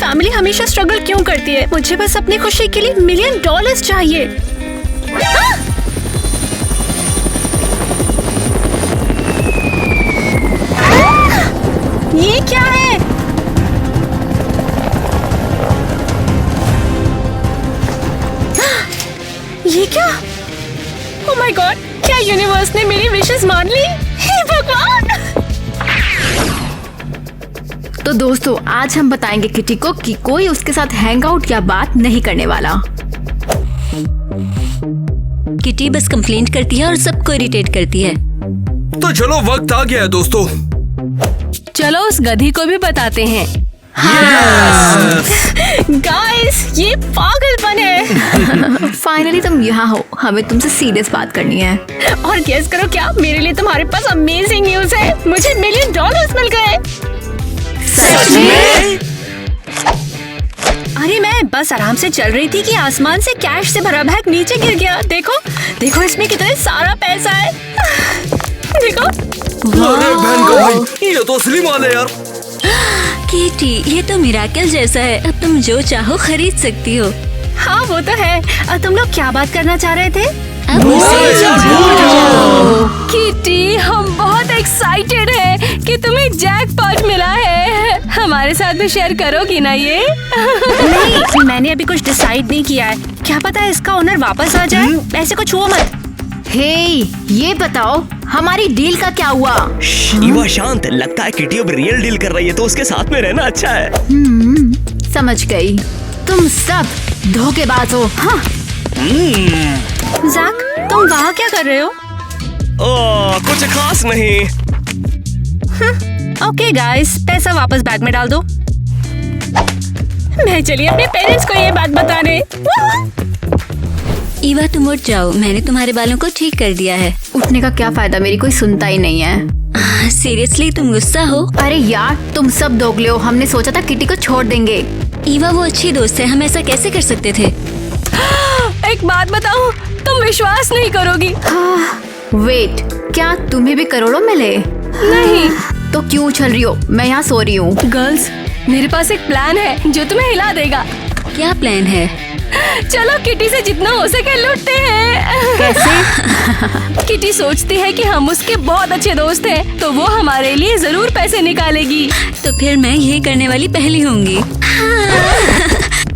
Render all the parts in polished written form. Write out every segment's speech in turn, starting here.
Family हमेशा struggle क्यों करती है? मुझे बस अपनी खुशी के लिए $1,000,000 चाहिए। ये क्या है? ये क्या? ओह माय गॉड, क्या यूनिवर्स ने मेरी विशेस मान ली? हे भगवान! तो दोस्तों, आज हम बताएंगे किटी को कि कोई उसके साथ हैंग आउट या बात नहीं करने वाला। किटी बस कंप्लेंट करती है और सबको इरिटेट करती है। तो चलो, वक्त आ गया है दोस्तों। चलो उस गधी को भी बताते हैं। गाइस, ये पागलपन है। फाइनली तुम यहाँ हो, हमें तुमसे सीरियस बात करनी है। और गेस करो क्या? मेरे लिए तुम्हारे पास अमेजिंग न्यूज है। मुझे $1,000,000 मिल गए। सच में? अरे मैं बस आराम से चल रही थी कि आसमान से कैश से भरा बैग नीचे गिर गया। देखो देखो, इसमें कितना सारा पैसा है। देखो। अरे बहन का भाई, ये तो असली माल है यार। किटी, ये तो मिराकल जैसा है। अब तुम जो चाहो खरीद सकती हो। हाँ वो तो है। तुम लोग क्या बात करना चाह रहे थे? अब उसे जाओ। किटी, हम बहुत एक्साइटेड हैं कि तुम्हें जैकपॉट मिला है। हमारे साथ भी शेयर करोगी ना ये? नहीं, मैंने अभी कुछ डिसाइड नहीं किया है। क्या पता है इसका ओनर वापस आ जाए। पैसे को छुओ मत। हे, ये बताओ हमारी डील का क्या हुआ? ईवा शांत, लगता है किटी अब रियल डील कर रही है, तो उसके साथ में रहना अच्छा है। समझ गई, तुम सब धोखेबाज हो। हाँ। ज़ैक, तुम वहाँ क्या कर रहे हो? कुछ खास नहीं। ओके गाइस, पैसा वापस बैग में डाल दो। मैं चलिए अपने पेरेंट्स को ये बात बताने। ईवा, तुम उठ जाओ, मैंने तुम्हारे बालों को ठीक कर दिया है। उठने का क्या फायदा, मेरी कोई सुनता ही नहीं है। सीरियसली तुम गुस्सा हो? अरे यार, तुम सब दोगले हो। हमने सोचा था किटी को छोड़ देंगे। ईवा वो अच्छी दोस्त है, हम ऐसा कैसे कर सकते थे? एक बात बताऊं, तुम विश्वास नहीं करोगी। वेट, क्या तुम्हें भी करोड़ों मिले? नहीं। तो क्यों उछल रही हो? मैं यहाँ सो रही हूँ। गर्ल्स, मेरे पास एक प्लान है जो तुम्हें हिला देगा। क्या प्लान है? चलो किटी से जितना हो सके लूटते हैं। कैसे? किटी सोचती है कि हम उसके बहुत अच्छे दोस्त हैं, तो वो हमारे लिए जरूर पैसे निकालेगी। तो फिर मैं ये करने वाली पहली होंगी।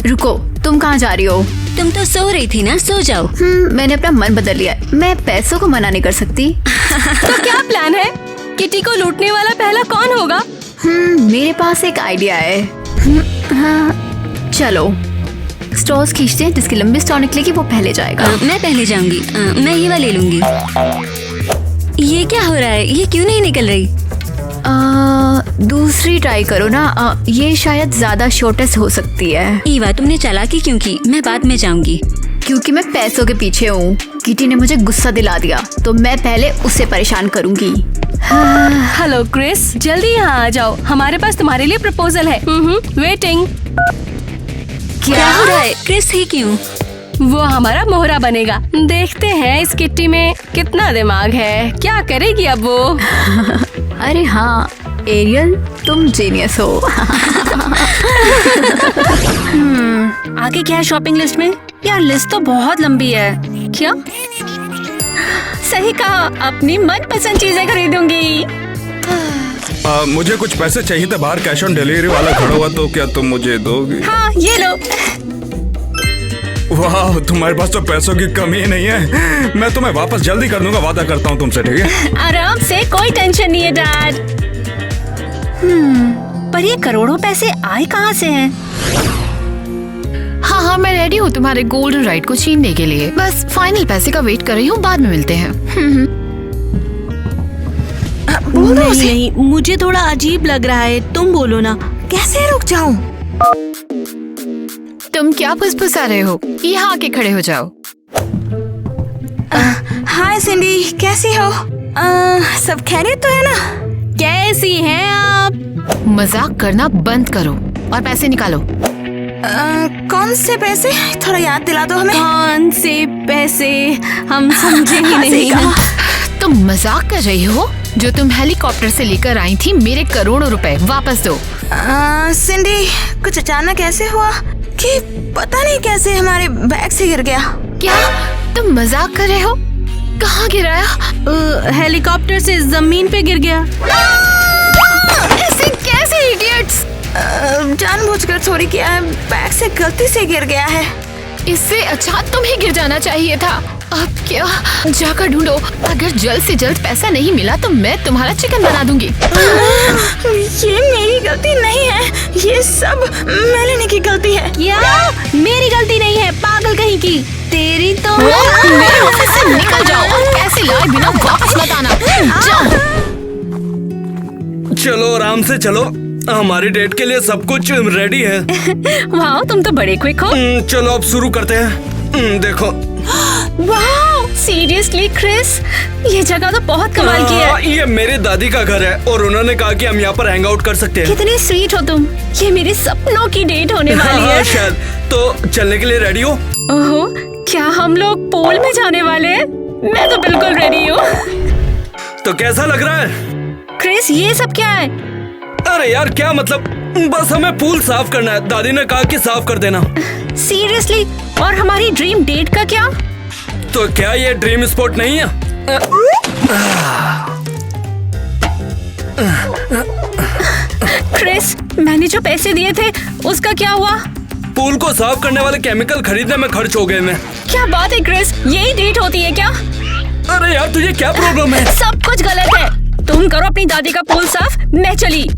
रुको, तुम कहाँ जा रही हो? तुम तो सो रही थी ना, सो जाओ। मैंने अपना मन बदल लिया है। मैं पैसों को मना नहीं कर सकती। तो क्या प्लान है? किटी को लूटने वाला पहला कौन होगा? मेरे पास एक आइडिया है। चलो स्ट्रॉस खींचते हैं, जिसकी लंबी स्ट्रॉ निकलेगी वो पहले जाएगा। मैं पहले जाऊंगी। मैं ये वाली लूंगी। ये क्या हो रहा है? ये क्यों नहीं निकल रही? दूसरी ट्राई करो ना। ये शायद ज्यादा शॉर्टेस्ट हो सकती है। ईवा, तुमने चालाकी क्यों की? मैं बाद में जाऊंगी। क्योंकि मैं पैसों के पीछे हूँ। किटी ने मुझे गुस्सा दिला दिया, तो मैं पहले उसे परेशान करूंगी। हेलो क्रिस, जल्दी यहाँ आ जाओ। हमारे पास तुम्हारे लिए प्रपोजल है। वेटिंग। क्या हो रहा है? क्रिस ही क्यों? वो हमारा मोहरा बनेगा। देखते हैं इस किट्टी में कितना दिमाग है। क्या करेगी अब वो? अरे हाँ एरियल, तुम जीनियस हो। आगे क्या है शॉपिंग लिस्ट में? यार लिस्ट तो बहुत लंबी है। क्या? सही कहा, अपनी मनपसंद चीजें खरीदूंगी। मुझे कुछ पैसे चाहिए थे, बाहर कैश ऑन डिलीवरी वाला खड़ा हुआ, तो क्या तुम मुझे दोगी? हाँ ये लो। वाह, तुम्हारे पास तो पैसों की कमी ही नहीं है। मैं तुम्हें वापस जल्दी कर दूंगा, वादा करता हूँ तुमसे, ठीक है? आराम से, कोई टेंशन नहीं है डैड। पर ये करोड़ों पैसे आए कहाँ से हैं? हाँ, मैं रेडी हूँ तुम्हारे गोल्डन राइट को छीनने के लिए। बस फाइनल पैसे का वेट कर रही हूँ, बाद में मिलते हैं। नहीं, मुझे थोड़ा अजीब लग रहा है। तुम बोलो ना। कैसे रुक जाऊं? तुम क्या फुसफुसा रहे हो? यहाँ आके खड़े हो जाओ। हाय सिंडी, कैसी हो? सब खैरियत तो है ना? कैसी हैं आप? मजाक करना बंद करो और पैसे निकालो। कौन से पैसे? थोड़ा याद दिला दो हमें। कौन से पैसे? हम समझे ही नहीं। तुम मजाक कर रही हो? जो तुम हेलीकॉप्टर से लेकर आई थी मेरे करोड़ों रुपए, वापस दो। सिंडी, कुछ अचानक ऐसे हुआ कि पता नहीं कैसे हमारे बैग से गिर गया। क्या तुम मजाक कर रहे हो? कहाँ गिराया? हेलीकॉप्टर से जमीन पे गिर गया। ऐसे कैसे इडियट्स? जानबूझकर थोड़ी किया है, बैग से गलती से गिर गया है। इससे अच्छा तुम्हें गिर जाना चाहिए था। अब क्या? जाकर ढूंढो। अगर जल्द से जल्द पैसा नहीं मिला तो मैं तुम्हारा चिकन बना दूंगी। ये मेरी गलती नहीं है, ये सब मेलेनी की गलती है। क्या मेरी गलती नहीं है? पागल कहीं की। तेरी तो मेरे ऑफिस से निकल जाओ और पैसे लाए बिना वापस मत आना। जाओ। चलो आराम से चलो, हमारी डेट के लिए सब कुछ रेडी है। वाह, तुम तो बड़े क्विक हो। चलो अब शुरू करते हैं। देखो। वाह, सीरियसली क्रिस, ये जगह तो बहुत कमाल की है। ये मेरी दादी का घर है और उन्होंने कहा कि हम यहाँ पर हैंग आउट कर सकते हैं। कितने स्वीट हो तुम। ये मेरे सपनों की डेट होने वाली है। शायद। तो चलने के लिए रेडी हो? ओहो, क्या हम लोग पोल में जाने वाले हैं? मैं तो बिल्कुल रेडी हूँ। तो कैसा लग रहा है? क्रिस, ये सब क्या है? अरे यार क्या मतलब, बस हमें पूल साफ करना है। दादी ने कहा कि साफ कर देना। सीरियसली? और हमारी ड्रीम डेट का क्या? तो क्या ये ड्रीम स्पॉट नहीं है? क्रिस, मैंने जो पैसे दिए थे उसका क्या हुआ? पूल को साफ करने वाले केमिकल खरीदने में खर्च हो गए मैं। क्या बात है क्रिस, यही डेट होती है क्या? अरे यार तुझे क्या प्रॉब्लम है? सब कुछ गलत है। तुम करो अपनी दादी का पूल साफ, मैं चली।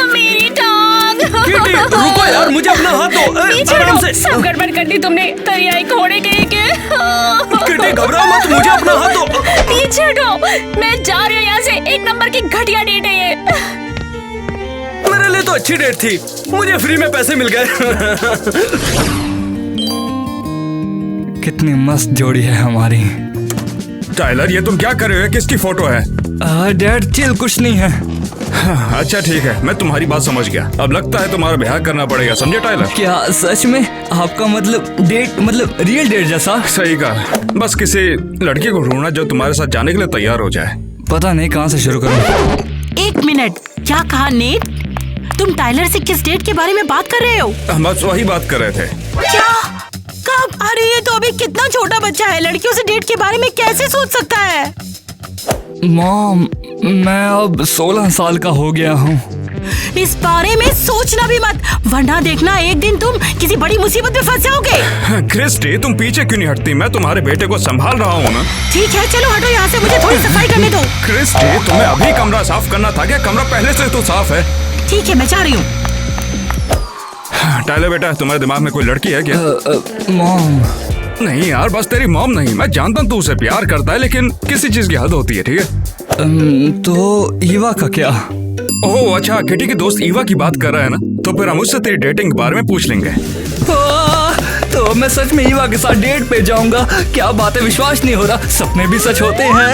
मेरी टांग। किटी, रुको यार, मुझे अपना हाथ दो। पीछे आराम हटो, से। सब गड़बड़ कर दी तुमने। तरियाई घोड़े के किटी घबराओ मत, मुझे अपना हाथ दो। पीछे हटो, मैं जा रही हूँ यहाँ से। एक नंबर की घटिया डेट है ये। मेरे लिए तो अच्छी डेट थी, मुझे फ्री में पैसे मिल गए। कितनी मस्त जोड़ी है हमारी। टाइलर, ये तुम क्या कर रहे हो? किसकी फोटो है? डैड चिल, कुछ नहीं है। हाँ, अच्छा ठीक है, मैं तुम्हारी बात समझ गया। अब लगता है तुम्हारा ब्याह करना पड़ेगा, समझे टाइलर? क्या सच में? आपका मतलब डेट, मतलब रियल डेट जैसा? सही कहा। बस किसी लड़की को ढूंढना जो तुम्हारे साथ जाने के लिए तैयार हो जाए। पता नहीं कहाँ से शुरू करूँ। एक मिनट, क्या कहा नेट? तुम टाइलर से किस डेट के बारे में बात कर रहे हो? हम बस वही बात कर रहे थे। क्या? कब? अरे ये तो अभी कितना छोटा बच्चा है, लड़कियों से डेट के बारे में कैसे सोच सकता है? मॉम, मैं अब 16 साल का हो गया हूँ। इस बारे में सोचना भी मत, वरना देखना एक दिन तुम किसी बड़ी मुसीबत में फंस जाओगे। क्रिस्टी, तुम पीछे क्यों नहीं हटती? मैं तुम्हारे बेटे को संभाल रहा हूँ ना। ठीक है, चलो हटो यहाँ से, मुझे थोड़ी सफाई करने दो। क्रिस्टी, तुम्हें अभी कमरा साफ करना था क्या? कमरा पहले से तो साफ है। ठीक है, मैं जा रही हूँ। टाइलर बेटा, तुम्हारे दिमाग में कोई लड़की है क्या? मॉम। नहीं यार, बस तेरी मॉम नहीं। मैं जानता हूँ तू उसे प्यार करता है, लेकिन किसी चीज की हद होती है, ठीक है? तो ईवा का क्या? ओह अच्छा, किटी की दोस्त ईवा की बात कर रहा है ना, तो फिर हम उससे तेरी डेटिंग के बारे में पूछ लेंगे। तो मैं सच में ईवा के साथ डेट पे जाऊंगा? क्या बात है, विश्वास नहीं हो रहा, सपने भी सच होते हैं।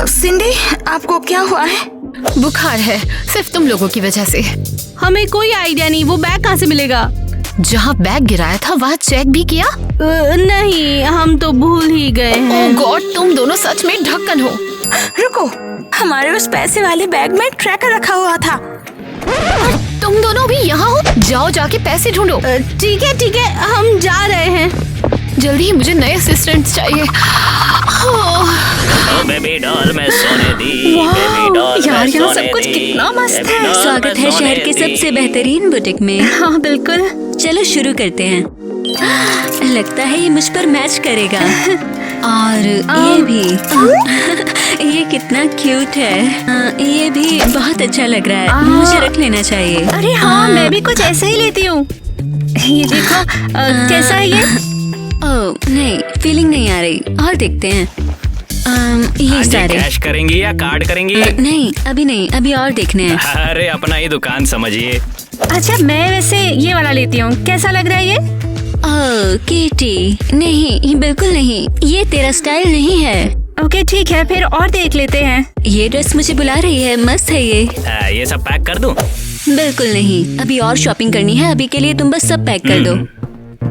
सिंडी, आपको क्या हुआ है? बुखार है, सिर्फ तुम लोगों की वजह से। हमें कोई आइडिया नहीं, वो बैग कहाँ से मिलेगा? जहाँ बैग गिराया था वहाँ चेक भी किया? नहीं, हम तो भूल ही गए हैं। ओह गॉड, तुम दोनों सच में ढक्कन हो। रुको, हमारे उस पैसे वाले बैग में ट्रैकर रखा हुआ था। तुम दोनों भी यहाँ हो? जाओ जाके पैसे ढूंढो। ठीक है, हम जा रहे हैं। जल्दी ही, मुझे नए असिस्टेंट्स चाहिए। बेबी डॉल में सोने दी, वाह, डॉल यार में यहाँ सोने सब कुछ दी, कितना मस्त है। स्वागत है शहर के सबसे बेहतरीन बुटीक में। हाँ बिल्कुल। चलो शुरू करते हैं। लगता है ये मुझ पर मैच करेगा। और ये भी। ये कितना क्यूट है। ये भी बहुत अच्छा लग रहा है, मुझे रख लेना चाहिए। अरे हाँ, मैं भी कुछ ऐसे ही लेती हूँ। ये देखो, कैसा है ये? ओह नहीं, फीलिंग नहीं आ रही, और देखते हैं। ये सारे कैश करेंगी या कार्ड करेंगी? नहीं अभी नहीं, अभी और देखने हैं। अरे अपना ही दुकान समझिए। अच्छा, मैं वैसे ये वाला लेती हूँ, कैसा लग रहा है ये? ओह केटी, नहीं ये बिल्कुल नहीं, ये तेरा स्टाइल नहीं है। ओके ठीक है, फिर और देख लेते हैं। ये ड्रेस मुझे बुला रही है, मस्त है ये। ये सब पैक कर दूं? बिल्कुल नहीं, अभी और शॉपिंग करनी है, अभी के लिए तुम बस सब पैक कर दो।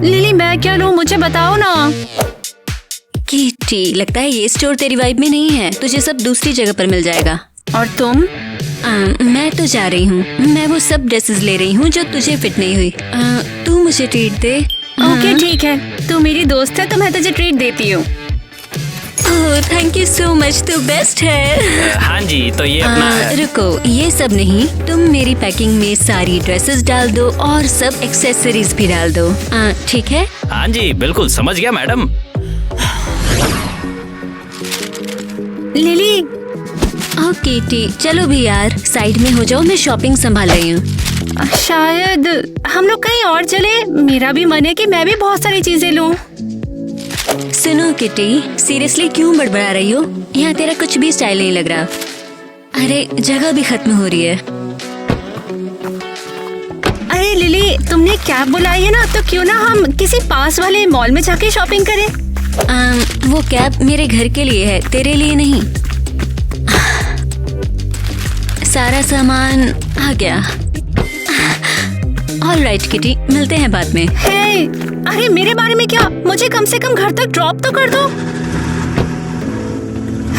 लिली, मैं क्या लूँ, मुझे बताओ ना। केटी किट्टी, लगता है ये स्टोर तेरी वाइब में नहीं है, तुझे सब दूसरी जगह पर मिल जाएगा। और तुम? मैं तो जा रही हूँ, मैं वो सब ड्रेसेस ले रही हूँ जो तुझे फिट नहीं हुई। तू मुझे ट्रीट दे। ओके ठीक है, तू मेरी दोस्त है तो मैं तुझे ट्रीट देती हूँ। थैंक यू सो मच, तू बेस्ट है। हाँ जी, तो ये अपना रुको, ये सब नहीं, तुम मेरी पैकिंग में सारी ड्रेसेस डाल दो और सब एक्सेसरीज भी डाल दो, ठीक है? हाँ जी बिल्कुल, समझ गया मैडम। लिली। ओके टी, चलो भी यार, साइड में हो जाओ, मैं शॉपिंग संभाल रही हूँ। शायद हम लोग कहीं और चले, मेरा भी मन है कि मैं भी बहुत सारी चीजें लूं। सुनो किटी, सीरियसली क्यों बड़बड़ा रही हो? यहाँ तेरा कुछ भी स्टाइल नहीं लग रहा। अरे जगह भी खत्म हो रही है। अरे लिली, तुमने कैब बुलाई है ना, तो क्यों ना हम किसी पास वाले मॉल में जाके शॉपिंग करें? वो कैब मेरे घर के लिए है, तेरे लिए नहीं। सारा सामान आ गया। ऑलराइट किटी, मिलते हैं बाद में। हे, अरे मेरे बारे में क्या, मुझे कम से कम घर तक ड्रॉप तो कर दो।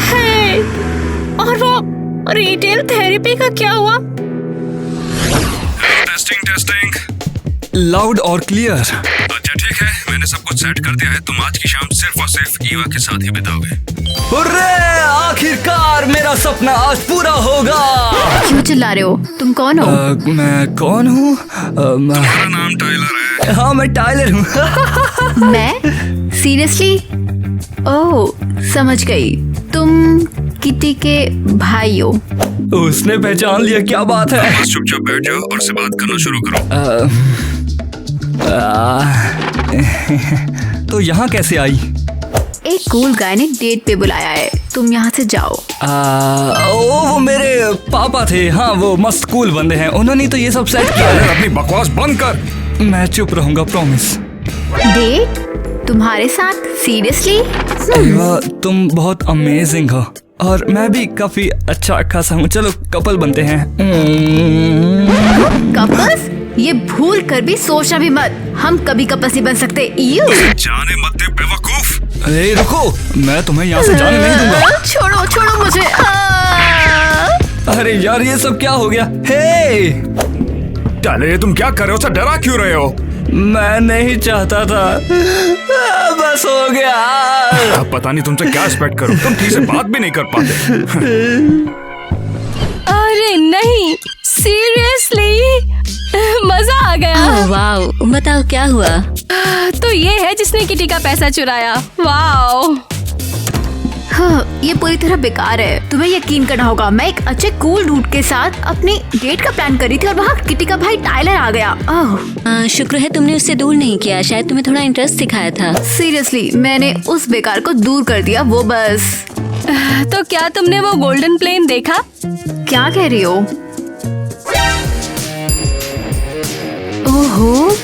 हे, और वो रिटेल थेरेपी का क्या हुआ? टेस्टिंग लाउड और क्लियर। अच्छा ठीक है, मैंने सब कुछ सेट कर दिया है। तुम आज की शाम सिर्फ और सिर्फ ईवा के साथ ही बिताओगे। हुर्रे, आखिरकार मेरा सपना आज पूरा होगा। क्यों चिल्ला रहे हो? तुम कौन हो? मैं कौन हूँ? मेरा नाम टाइलर है। हाँ मैं टाइलर हूँ। मैं? सीरियसली? ओह, समझ गई। तुम किटी के भाई हो। उसने पहचान लिया, क्या बात है? बस चुपचाप बैठ जाओ और से बात करना शुरू करो। तो यहाँ कैसे आई? एक कूल गाय ने डेट पे बुलाया है, तुम यहाँ से जाओ। वो मेरे पापा थे। हाँ, वो मस्त कूल बंदे हैं, उन्होंने तो ये सब सेट किया है। अपनी बकवास बंद कर। मैं चुप रहूंगा, प्रॉमिस। डेट तुम्हारे साथ? सीरियसली? ईवा, तुम बहुत अमेजिंग हो और मैं भी काफी अच्छा खासा हूँ। चलो कपल बनते हैं। कपल्स? ये भूल कर भी सोचना भी मत, हम कभी कपल्स नहीं बन सकते। यू जाने मत दे बेवकूफ। अरे रुको, मैं तुम्हें यहाँ से जाने नहीं दूंगा। छोड़ो छोड़ो मुझे। अरे यार, ये सब क्या हो गया? हे टाइलर, ये तुम क्या कर रहे हो? डरा क्यों रहे हो? मैं नहीं चाहता था, बस हो गया। अब पता नहीं तुमसे क्या एक्सपेक्ट करूं, तुम ठीक से बात भी नहीं कर पाते। अरे नहीं, सीरियसली मजा आ गया। वाओ, बताओ क्या हुआ? तो ये है जिसने किटी का पैसा चुराया। वाओ, हाँ, ये पूरी तरह बेकार है। तुम्हें यकीन करना होगा, मैं एक अच्छे कूल डूड के साथ अपनी डेट का प्लान कर रही थी और वहाँ किटी का भाई टाइलर आ गया। ओह, शुक्र है तुमने उससे दूर नहीं किया, शायद तुम्हें थोड़ा इंटरेस्ट दिखाया था। सीरियसली, मैंने उस बेकार को दूर कर दिया, वो बस। तो क्या तुमने वो गोल्डन प्लेन देखा? क्या कह रही हो? ओहो,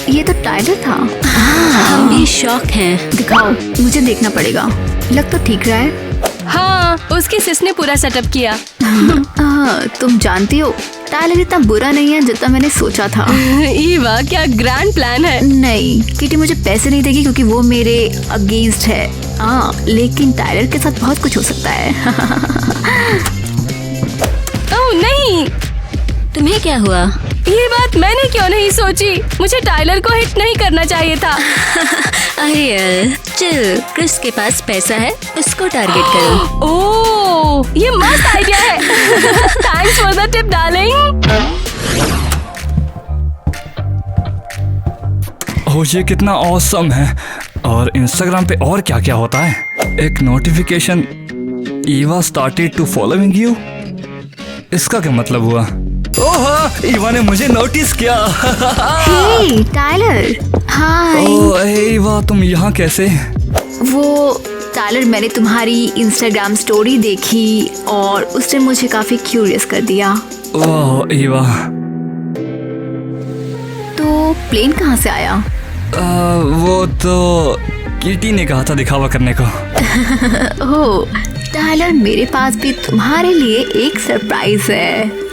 ये तो टाइलर था। हम भी शॉक हैं। दिखाओ, मुझे देखना पड़ेगा। लग तो ठीक रहा है। हाँ, उसकी सिस ने पूरा सेटअप किया। तुम जानती हो, टाइलर इतना बुरा नहीं है जितना मैंने सोचा था। ईवा, क्या ग्रैंड प्लान है। नहीं, किटी मुझे पैसे नहीं देगी क्योंकि वो मेरे अगेंस्ट है। लेकिन टाइलर के साथ बहुत कुछ हो सकता है। ओह नहीं, तुम्हें क्या हुआ? ये बात मैंने क्यों नहीं सोची? मुझे टाइलर को हिट नहीं करना चाहिए था। अरे चिल, क्रिस के पास पैसा है, उसको टारगेट करो। ओह, ये मस्त आइडिया है। Thanks for the tip darling. Oh, ये कितना ऑसम है। और इंस्टाग्राम पे और क्या क्या होता है? एक notification, Eva started to following you. इसका क्या मतलब हुआ? ओह, ईवा ने मुझे नोटिस किया। हे टाइलर, हाय। ओह ईवा, तुम यहाँ कैसे? वो टाइलर, मैंने तुम्हारी इंस्टाग्राम स्टोरी देखी और उसने मुझे काफी क्यूरियस कर दिया। ओह ईवा, तो प्लेन कहाँ से आया? वो तो किटी ने कहा था दिखावा करने को। ओह टाइलर, मेरे पास भी तुम्हारे लिए एक सरप्राइज है।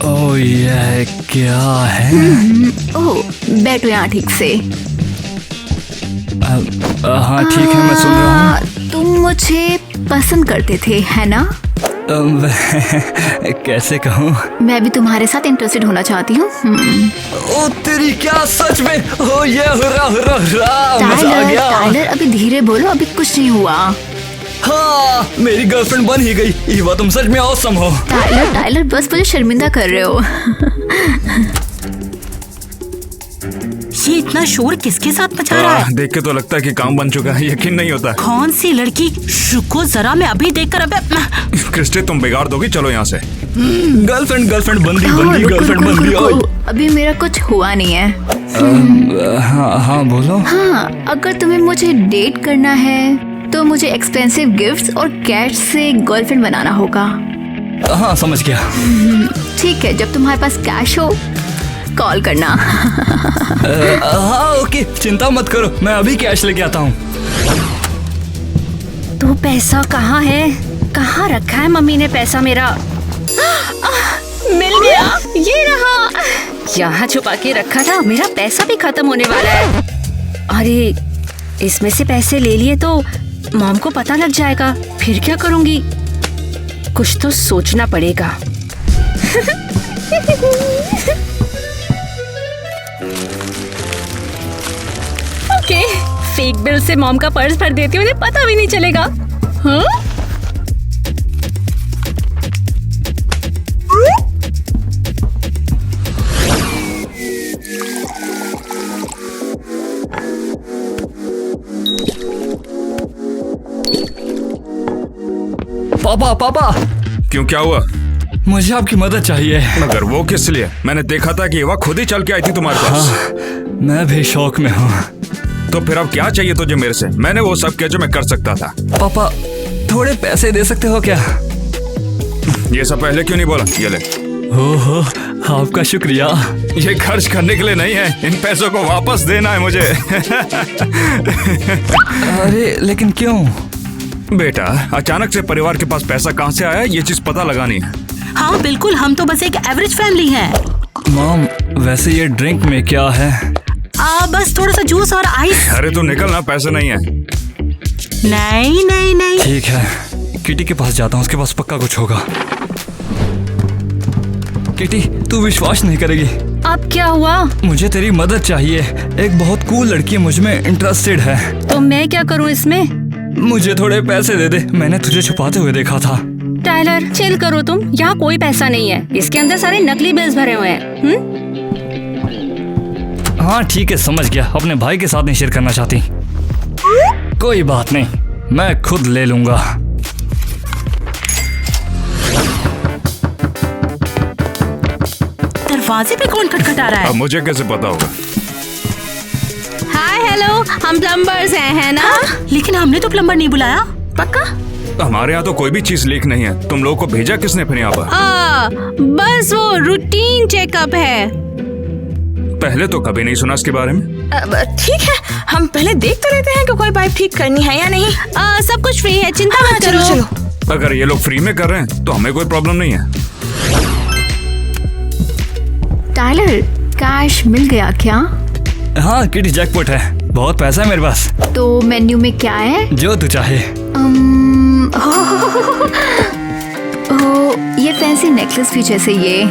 ओह ये क्या है? ओह, बैठो यहाँ ठीक से। हाँ ठीक है, मैं सुन रहा हूँ। तुम मुझे पसंद करते थे, है ना? कैसे कहूँ? मैं भी तुम्हारे साथ इंटरेस्टेड होना चाहती हूँ। ओ तेरी, क्या सच में? ओ ये हुर्रा हुर्रा हुर्रा, मजा आ गया। टाइलर अभी धीरे बोलो, अभी कुछ नहीं हुआ। हाँ, मेरी गर्लफ्रेंड बन ही गई। ईवा तुम सच में ऑसम हो। टाइलर बस मुझे शर्मिंदा कर रहे हो। ये इतना शोर किसके साथ मचा रहा है? देख के तो लगता है कि काम बन चुका है, यकीन नहीं होता। कौन सी लड़की? रुको जरा, मैं अभी देखकर। अबे क्रिस्टी तुम बिगाड़ दोगी, चलो यहाँ से। गर्लफ्रेंड बंदी गर्लफ्रेंड रुको, बंदी। रुको। अभी मेरा कुछ हुआ नहीं है। हाँ बोलो। हाँ, अगर तुम्हें मुझे डेट करना है तो मुझे एक्सपेंसिव गिफ्ट्स और कैश से गर्लफ्रेंड बनाना होगा। हाँ समझ गया। ठीक है, जब तुम्हारे पास कैश हो कॉल करना। हाँ ओके, चिंता मत करो, मैं अभी कैश लेके आता हूँ। तो पैसा कहाँ है? कहाँ रखा है मम्मी ने पैसा मेरा? मिल गया, ये रहा। यहाँ छुपा के रखा था, मेरा पैसा भी खत्म होने वाला है। अरे इसमें से पैसे ले लिए तो मॉम को पता लग जाएगा, फिर क्या करूँगी? कुछ तो सोचना पड़ेगा। ओके, फेक बिल से मॉम का पर्स भर देती हूँ, उन्हें पता भी नहीं चलेगा। हाँ? पापा क्यों, क्या हुआ? मुझे आपकी मदद चाहिए। मगर वो किस लिए? मैंने देखा था कि ईवा खुद ही चल के आई थी तुम्हारे पास। मैं भी शौक में हूँ। तो फिर अब क्या चाहिए तुझे मेरे से? मैंने वो सब किया जो मैं कर सकता था। पापा थोड़े पैसे दे सकते हो क्या? ये सब पहले क्यों नहीं बोला? ये ले। ओहो, आपका शुक्रिया। ये खर्च करने के लिए नहीं है, इन पैसों को वापस देना है मुझे। अरे लेकिन क्यों? बेटा, अचानक से परिवार के पास पैसा कहाँ से आया, ये चीज पता लगानी है। हाँ बिल्कुल, हम तो बस एक एवरेज फैमिली है। मॉम, वैसे ये ड्रिंक में क्या है? बस थोड़ा सा जूस और आइस। अरे तू निकल ना, पैसे नहीं है। नहीं। ठीक है, किटी के पास जाता हूँ, उसके पास पक्का कुछ होगा। किटी, तू विश्वास नहीं करेगी। अब क्या हुआ? मुझे तेरी मदद चाहिए। एक बहुत कूल लड़की मुझ में इंटरेस्टेड है। तो मैं क्या करूँ इसमें? मुझे थोड़े पैसे दे दे, मैंने तुझे छुपाते हुए देखा था। टाइलर चिल करो तुम, यहाँ कोई पैसा नहीं है, इसके अंदर सारे नकली बिल्स भरे हुए हैं। हाँ ठीक है, समझ गया, अपने भाई के साथ नहीं शेयर करना चाहती। कोई बात नहीं, मैं खुद ले लूंगा। दरवाजे पे कौन खटखटा रहा है? अब मुझे कैसे पता होगा? हाय हेलो, हम प्लम्बर्स हैं, है ना? लेकिन हमने तो प्लम्बर नहीं बुलाया। पक्का? हमारे यहाँ तो कोई भी चीज लीक नहीं है। तुम लोगों को भेजा किसने फिर यहाँ पर? बस वो रूटीन चेकअप है। पहले तो कभी नहीं सुना इसके बारे में। ठीक है, हम पहले देख तो लेते हैं कि कोई पाइप ठीक करनी है या नहीं। सब कुछ फ्री है, चिंता मत करो। चलो। अगर ये लोग फ्री में कर रहे हैं तो हमें कोई प्रॉब्लम नहीं है। टाइलर, कैश मिल गया क्या? हाँ किटी, जैकपॉट है, बहुत पैसा है मेरे पास। तो मेन्यू में क्या है? जो तू चाहे। ये फैंसी नेकलेस भी जैसे ये।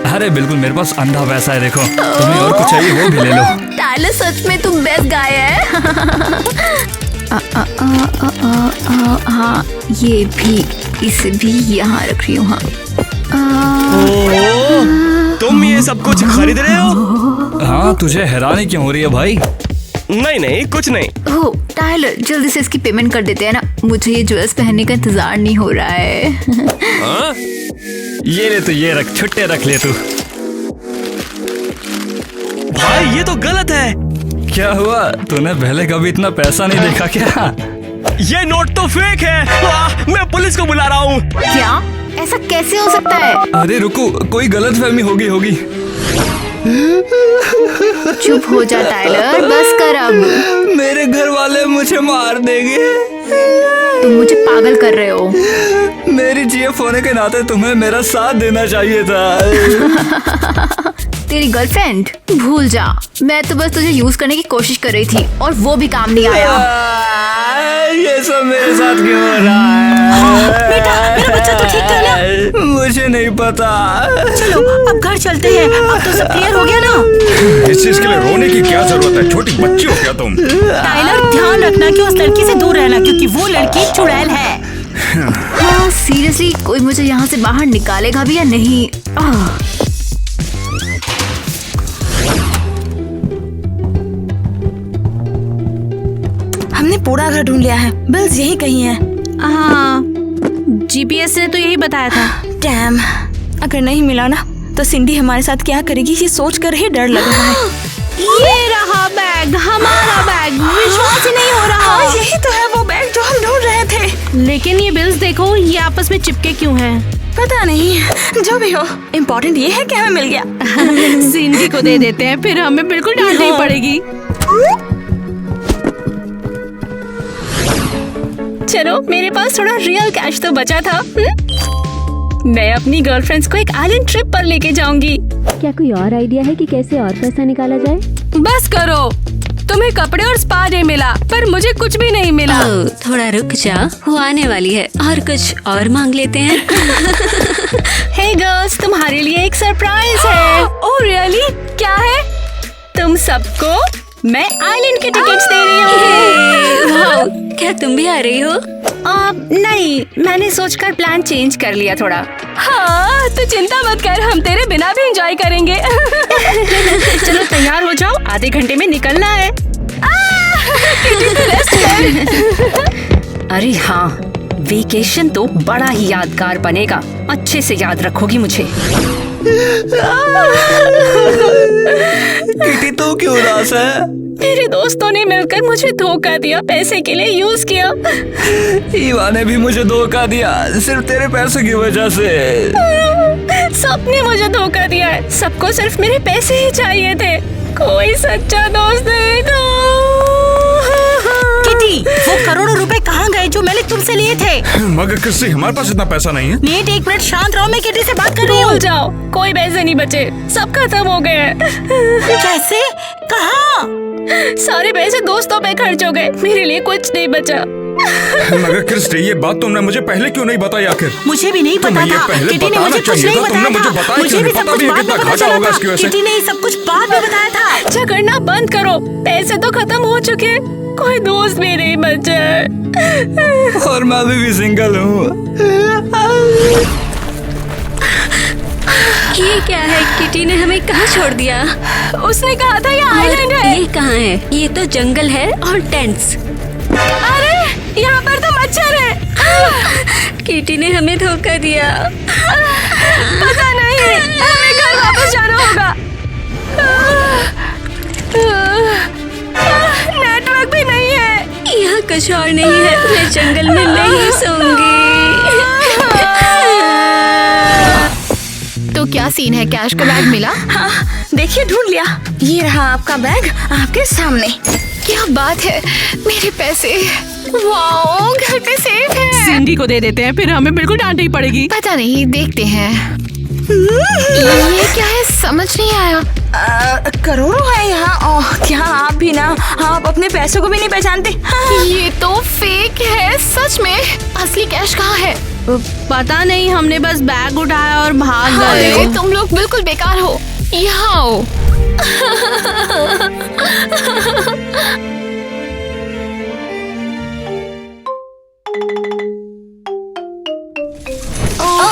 अरे बिल्कुल, मेरे पास अंधा पैसा है, देखो। तुम्हें और कुछ चाहिए वो भी ले लो। टाइलर, सच में तुम बेस्ट गाय है। हाँ, ये भी, इसे भी यहाँ रख रही हूँ। तुम ये सब कुछ खरीद रहे हो? हाँ, तुझे हैरानी क्यों हो रही है भाई? नहीं कुछ नहीं। ओह टाइलर, जल्दी से इसकी पेमेंट कर देते हैं ना, मुझे ये ज्वेल्स पहनने का इंतजार नहीं हो रहा है। हाँ? ये ले, तो ये रख, छुट्टे रख ले तू। भाई ये तो गलत है। क्या हुआ, तूने पहले कभी इतना पैसा नहीं देखा क्या? ये नोट तो फेक है। मैं पुलिस को बुला रहा हूँ। क्या? ऐसा कैसे हो सकता है? अरे रुको, कोई गलतफहमी होगी। चुप हो जा टाइलर, बस कर अब। मेरे घर वाले मुझे मार देंगे। तुम मुझे पागल कर रहे हो। मेरी जीएफ होने के नाते तुम्हें मेरा साथ देना चाहिए था। मेरी गर्लफ्रेंड? भूल जा, मैं तो बस तुझे यूज करने की कोशिश कर रही थी और वो भी काम नहीं आया। ये सब मेरे साथ क्यों हो रहा है? बेटा, मेरा बच्चा तो ठीक था ना? मुझे नहीं पता। चलो अब घर चलते हैं, अब तो सब क्लियर हो गया ना। इस चीज के लिए रोने की क्या जरूरत है? छोटी बच्ची हो क्या तुम? टाइलर, ध्यान रखना कि उस लड़की से दूर रहना, क्योंकि वो लड़की चुड़ैल है। हाँ सीरियसली, कोई मुझे यहाँ से बाहर निकालेगा भी या नहीं? हमने पूरा घर ढूंढ लिया है, बिल्स यही कहीं है। हाँ, जीपीएस ने तो यही बताया था। डैम, अगर नहीं मिला ना तो सिंडी हमारे साथ क्या करेगी, ये सोच कर ही डर लग रहा है। ये रहा बैग, हमारा बैग। विश्वास ही नहीं हो रहा। हाँ, यही तो है वो बैग जो हम ढूंढ रहे थे। लेकिन ये बिल्स देखो, ये आपस में चिपके क्यों हैं? पता नहीं, जो भी हो, इम्पोर्टेंट ये है कि हमें मिल गया। सिंडी को दे देते हैं, फिर हमें बिल्कुल डांट नहीं पड़ेगी। चलो, मेरे पास थोड़ा रियल कैश तो बचा था। मैं अपनी गर्लफ्रेंड्स को एक आइलैंड ट्रिप पर लेके जाऊंगी। क्या कोई और आइडिया है कि कैसे और पैसा निकाला जाए? बस करो, तुम्हें कपड़े और स्पा डे मिला, पर मुझे कुछ भी नहीं मिला। थोड़ा रुक जा, वो आने वाली है, और कुछ और मांग लेते हैं। हे गर्ल्स, तुम्हारे लिए एक सरप्राइज है। Oh really? क्या है? तुम सबको मैं आइलैंड के टिकट्स दे रही हूँ। वाओ, क्या तुम भी आ रही हो? नहीं, मैंने सोचकर प्लान चेंज कर लिया थोड़ा। हाँ, तो चिंता मत कर, हम तेरे बिना भी एंजॉय करेंगे। चलो तैयार हो जाओ, आधे घंटे में निकलना है। किटी तो रेस्ट कर। अरे हाँ, वेकेशन तो बड़ा ही यादगार बनेगा। अच्छे से याद रखोगी मुझे। किटी तो क्यों उदास है? मेरे दोस्तों ने मिलकर मुझे धोखा दिया, पैसे के लिए यूज किया। ईवा ने भी मुझे धोखा दिया, सिर्फ तेरे पैसे की वजह से। सबने मुझे धोखा दिया है, सबको सिर्फ मेरे पैसे ही चाहिए थे। कोई सच्चा दोस्त नहीं था। किटी, वो करोड़ों रुपए कहाँ गए जो मैंने तुमसे लिए थे? मगर क्रिस्टी, हमारे पास इतना पैसा नहीं है। नेट, एक मिनट शांत रहो, मैं किटी से बात कर रही हूँ। भूल जाओ, कोई पैसे नहीं बचे, सब खत्म हो गए। कैसे? कहाँ? सारे पैसे दोस्तों पे खर्च हो गए, मेरे लिए कुछ नहीं बचा। मगर क्रिस्टी, ये बात तुमने मुझे पहले क्यों नहीं बताई आखिर? मुझे भी नहीं पता था। किटी ने मुझे कुछ नहीं बताया था। मुझे भी सब कुछ बाद में पता चला था। किटी ने सब कुछ बाद में बताया था। झगड़ना बंद करो, पैसे तो खत्म हो चुके, कोई दोस्त भी नहीं बचा। और मैं भी सिंगल हूँ। ये क्या है? किटी ने हमें कहाँ छोड़ दिया? उसने कहा था ये आइलैंड है। ये कहाँ है? ये तो जंगल है और टेंट्स। अरे यहाँ पर तो मच्छर है। किटी ने हमें धोखा दिया। पता नहीं, हमें घर वापस जाना होगा। नेटवर्क भी नहीं है। यहाँ कुछ और नहीं है, मैं जंगल में नहीं सोऊंगी। तो क्या सीन है? कैश का बैग मिला? हाँ, देखिए ढूंढ लिया। ये रहा आपका बैग, आपके सामने। क्या बात है, मेरे पैसे। वाओ, घर पे सेफ है। सिंडी को दे देते हैं, फिर हमें बिल्कुल डांट नहीं पड़ेगी। पता नहीं, देखते हैं। ये क्या है, समझ नहीं आया। करोड़ों है यहाँ। ओह, क्या आप भी ना, आप अपने पैसों को भी नहीं पहचानते। हाँ। ये तो फेक है, सच में। असली कैश कहाँ है? पता नहीं, हमने बस बैग उठाया और भाग गए। अरे तुम लोग बिल्कुल बेकार हो, यहाँ आओ।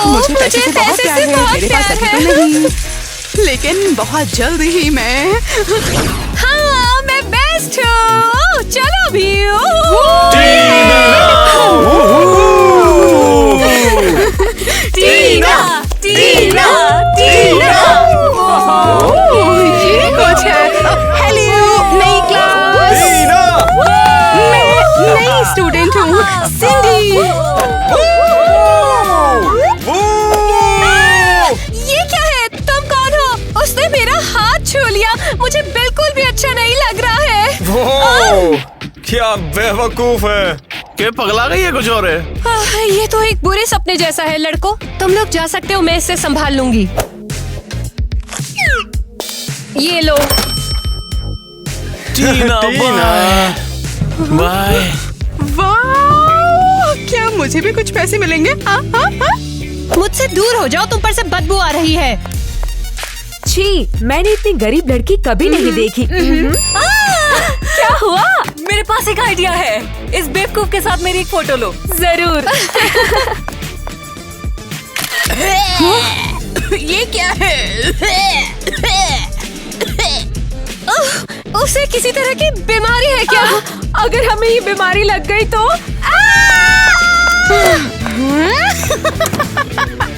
मुझे पैसे से बहुत प्यार है, मेरे पास अभी तो नहीं, लेकिन बहुत जल्द ही मैं। हाँ, मैं बेस्ट हूँ। चलो भी। टीना, टीना, टीना। ये कुछ है। हेलो, नई क्लास। मैं नई स्टूडेंट हूँ, सिंडी। ये क्या है? तुम कौन हो? उसने मेरा हाथ छू लिया, मुझे बिल्कुल भी अच्छा नहीं लग रहा है। वो क्या बेवकूफ है। क्या पगला गई है कुछ और है? ये तो एक बुरे सपने जैसा है। लड़कों, तुम लोग जा सकते हो, मैं इसे संभाल लूंगी। ये लो। टीना बाय। वाह, क्या मुझे भी कुछ पैसे मिलेंगे? मुझसे दूर हो जाओ, तुम पर से बदबू आ रही है। छी, मैंने इतनी गरीब लड़की कभी नहीं देखी। क्या हुआ? मेरे पास एक आइडिया है। इस बेवकूफ के साथ मेरी एक फोटो लो। जरूर। ये क्या है? उसे किसी तरह की बीमारी है क्या? अगर हमें ये बीमारी लग गई तो?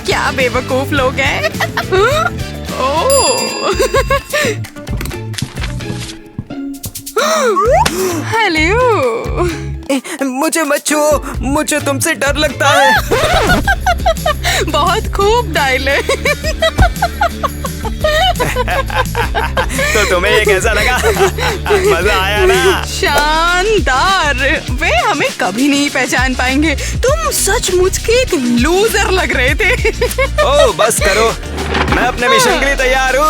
क्या बेवकूफ लोग हैं। हेलो। मुझे मत छुओ, मुझे तुमसे डर लगता है। बहुत खूब डायल है। तो तुम्हें ये कैसा लगा? मजा आया ना? शानदार। वे हमें कभी नहीं पहचान पाएंगे। तुम सचमुच के एक लूजर लग रहे थे। ओ बस करो, मैं अपने मिशन के लिए तैयार हूँ।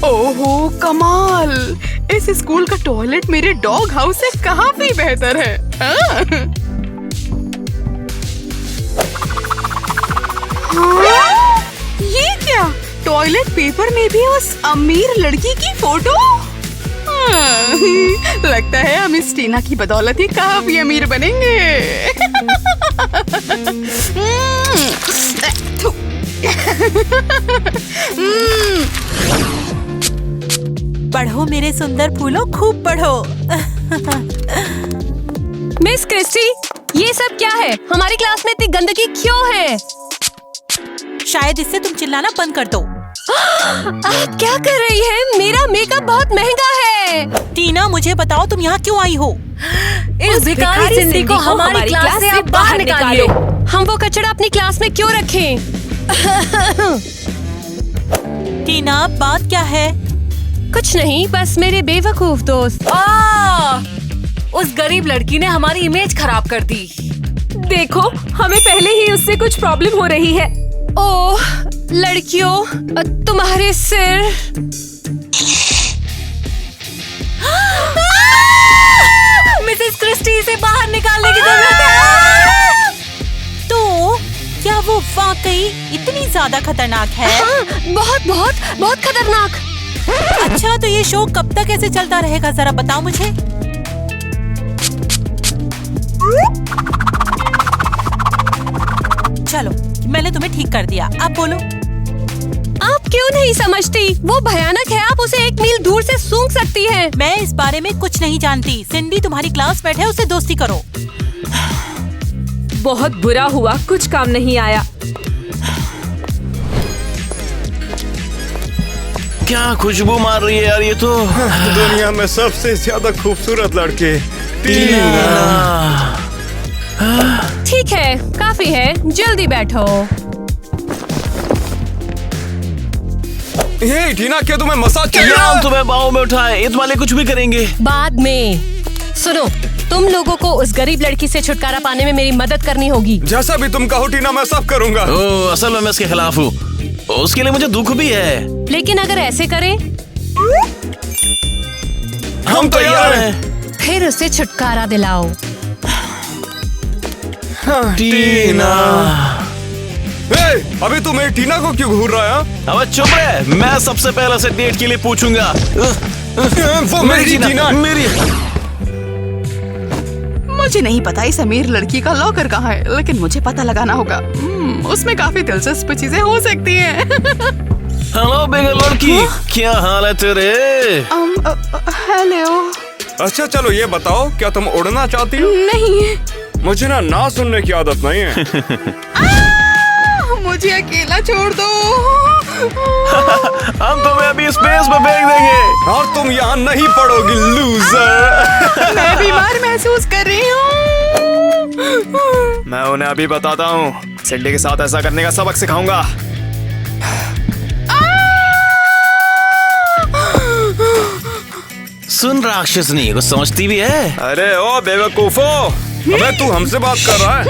ओहो कमाल, इस स्कूल का टॉयलेट मेरे डॉग हाउस से काफी बेहतर है। ये क्या? टॉयलेट पेपर में भी उस अमीर लड़की की फोटो? लगता है हम इस टीना की बदौलत ही काफी अमीर बनेंगे। पढ़ो मेरे सुंदर फूलों, खूब पढ़ो। मिस क्रिस्टी, ये सब क्या है? हमारी क्लास में इतनी गंदगी क्यों है? शायद इससे तुम चिल्लाना बंद कर दो। आप क्या कर रही है? मेरा मेकअप बहुत महंगा है। टीना, मुझे बताओ तुम यहाँ क्यों आई हो? इस भिखारी सिंधी को हमारी क्लास से आप बाहर निकालिए। हम वो कचरा अपनी क्लास में क्यों रखें? टीना, बात क्या है? कुछ नहीं, बस मेरे बेवकूफ दोस्त। उस गरीब लड़की ने हमारी इमेज खराब कर दी। देखो, हमें पहले ही उससे कुछ प्रॉब्लम हो रही है। ओह लड़कियों, तुम्हारे सिर। मिसेस क्रिस्टी, इसे बाहर निकालने की जरूरत है। तो क्या वो वाकई इतनी ज्यादा खतरनाक है? हाँ, बहुत बहुत बहुत खतरनाक। अच्छा, तो ये शो कब तक ऐसे चलता रहेगा, जरा बताओ मुझे। चलो, मैंने तुम्हें ठीक कर दिया, अब बोलो। आप क्यों नहीं समझती? वो भयानक है, आप उसे 1 मील दूर से सूंघ सकती हैं। मैं इस बारे में कुछ नहीं जानती। सिंडी तुम्हारी क्लासमेट है, उससे दोस्ती करो। बहुत बुरा हुआ, कुछ काम नहीं आया। क्या खुशबू मार रही है यार ये तो। दुनिया में सबसे ज्यादा खूबसूरत लड़के ठीक है, काफी है, जल्दी बैठो। हे टीना, क्या तुम्हें मसाज चाहिए? हम तुम्हें बाहों में उठाए, ईद वाले कुछ भी करेंगे। बाद में। सुनो, तुम लोगों को उस गरीब लड़की से छुटकारा पाने में मेरी मदद करनी होगी। जैसा भी तुम कहो टीना, मैं सब करूंगा। असल में मैं इसके खिलाफ हूँ, उसके लिए मुझे दुख भी है। लेकिन अगर ऐसे करें, हम तैयार हैं। फिर उसे छुटकारा दिलाओ। टीना। अभी तुम मेरी टीना को क्यों घूर रहा है? अब चुप रहे, मैं सबसे पहले से डेट के लिए पूछूंगा। वो मेरी टीना। मेरी। मुझे नहीं पता इस अमीर लड़की का लॉकर कहाँ है, लेकिन मुझे पता लगाना होगा। उसमें काफी दिलचस्प चीजें हो सकती हैं। हेलो बेगल लड़की, क्या हाल है तेरे? हेलो। अच्छा चलो ये बताओ, क्या तुम उड़ना चाहती हो? नहीं। मुझे ना सुनने की आदत नहीं है। मुझे अकेला छोड़ दो। हम तुम्हें अभी स्पेस में फेंक देंगे और तुम यहाँ नहीं पड़ोगी, लूजर। मैं बीमार महसूस कर रही हूँ। मैं उन्हें अभी बताता हूँ। सिंडी के साथ ऐसा करने का सबक सिखाऊंगा। सुन राक्षसनी, कुछ समझती भी है? अरे ओ बेवकूफो, अबे तू हमसे बात कर रहा है?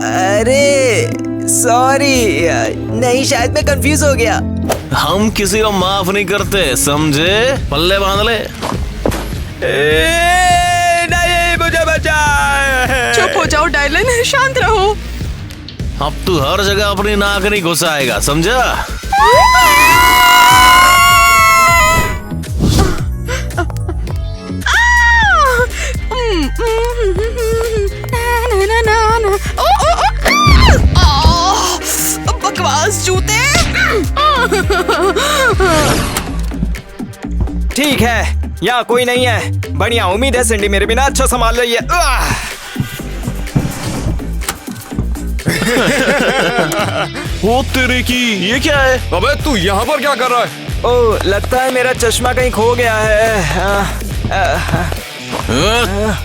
अरे सॉरी, नहीं शायद मैं कंफ्यूज हो गया। हम किसी को माफ नहीं करते, समझे? पल्ले बांध ले। नहीं, मुझे बचा। चुप हो जाओ डायलन, शांत रहो। अब तू हर जगह अपनी नाक नहीं घुसाएगा, समझा? बकवास जूते। ठीक है, यहाँ कोई नहीं है। बढ़िया, उम्मीद है सिंडी मेरे बिना अच्छा संभाल रही है। वो तेरे की, ये क्या है? अबे तू यहाँ पर क्या कर रहा है? ओह, लगता है मेरा चश्मा कहीं खो गया है।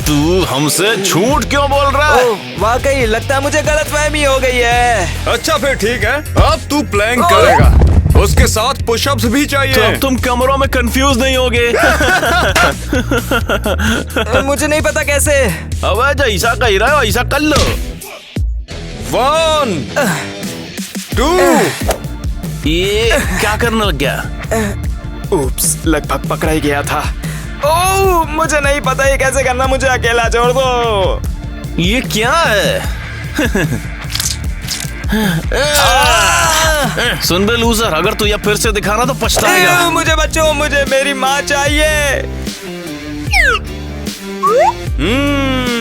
तू हमसे झूठ क्यों बोल रहा है? ओह, वाकई लगता है मुझे गलतफहमी हो गई है। अच्छा फिर ठीक है, अब तू प्लैंक करेगा, उसके साथ पुशअप्स भी चाहिए। तो अब तुम कमरों में कंफ्यूज नहीं होगे? मुझे नहीं पता कैसे। अब जैसा कह रहा हो ऐसा कर लो। 1 2 ये क्या करने लग गया? उप्स, लगभग पकड़ा ही गया था। ओह, मुझे नहीं पता ये कैसे करना, मुझे अकेला छोड़ दो। ये क्या है? सुन बे लूजर, अगर तू ये फिर से दिखाना तो पछताएगा। मुझे बच्चों, मुझे मेरी माँ चाहिए।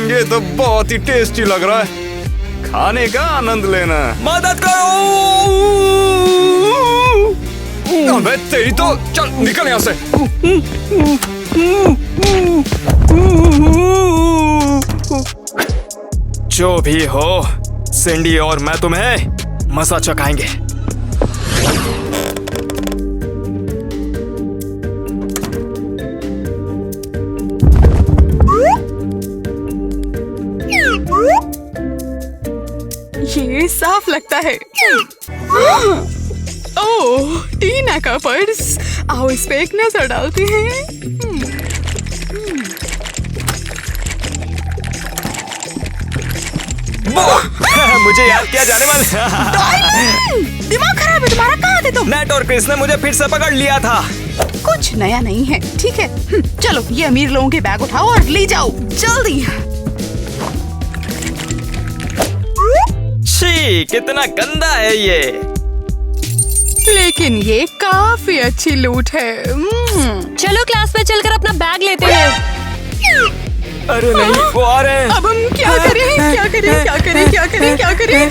ये तो बहुत ही टेस्टी लग रहा है, खाने का आनंद लेना। मदद करो। अबे तेरी तो, चल निकल यहाँ से। जो भी हो, सिंडी और मैं तुम्हें मजा चखाएंगे। ये साफ लगता है। ओह, टीना का पर्स। आओ इस पे एक नजर डालते हैं। मुझे याद किया जाने वाला। दिमाग खराब है तुम्हारा, कहाँ थे तुम? नेट और क्रिस ने मुझे फिर से पकड़ लिया था। कुछ नया नहीं है, ठीक है। चलो ये अमीर लोगों के बैग उठाओ और ले जाओ जल्दी। छी, कितना गंदा है ये। लेकिन ये काफी अच्छी लूट है। चलो क्लास में चलकर अपना बैग लेते हैं। अरे नहीं, वो आ रहे हैं। अब हम क्या करें? क्या करें? क्या करें? क्या करें? क्या करें?